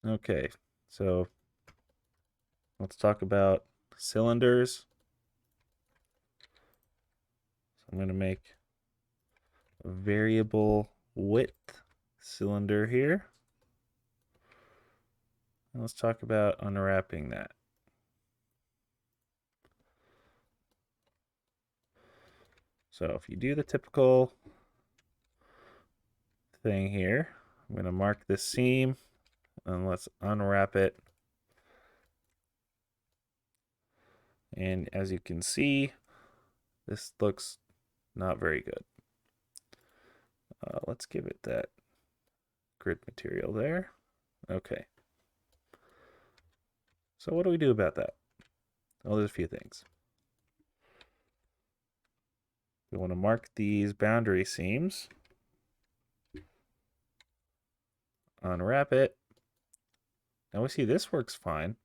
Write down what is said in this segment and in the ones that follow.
Okay, so let's talk about cylinders. So I'm going to make a variable width cylinder here. And let's talk about unwrapping that. So if you do the typical thing here, I'm going to mark this seam and let's unwrap it. And as you can see, this looks not very good. Let's give it that grid material there. Okay. So what do we do about that? Well, there's a few things. We want to mark these boundary seams. Unwrap it. Now we see this works fine,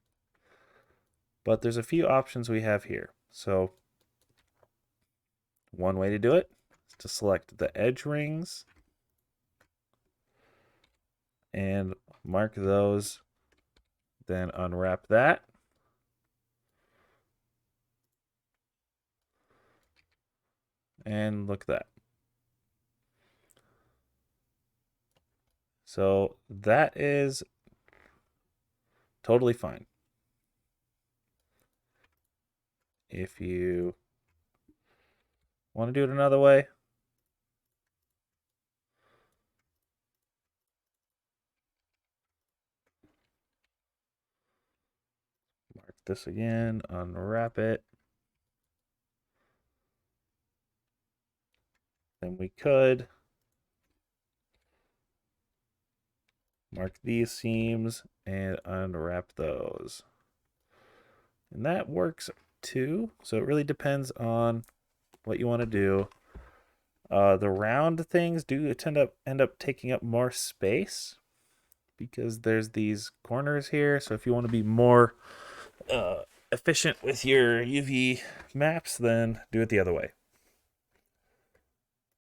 but there's a few options we have here. So one way to do it is to select the edge rings and mark those, then unwrap that. And look at that. So that is totally fine. If you want to do it another way, mark this again, unwrap it. Then we could mark these seams and unwrap those. And that works too. So it really depends on what you want to do. The round things do end up taking up more space because there's these corners here. So if you want to be more efficient with your UV maps, then do it the other way.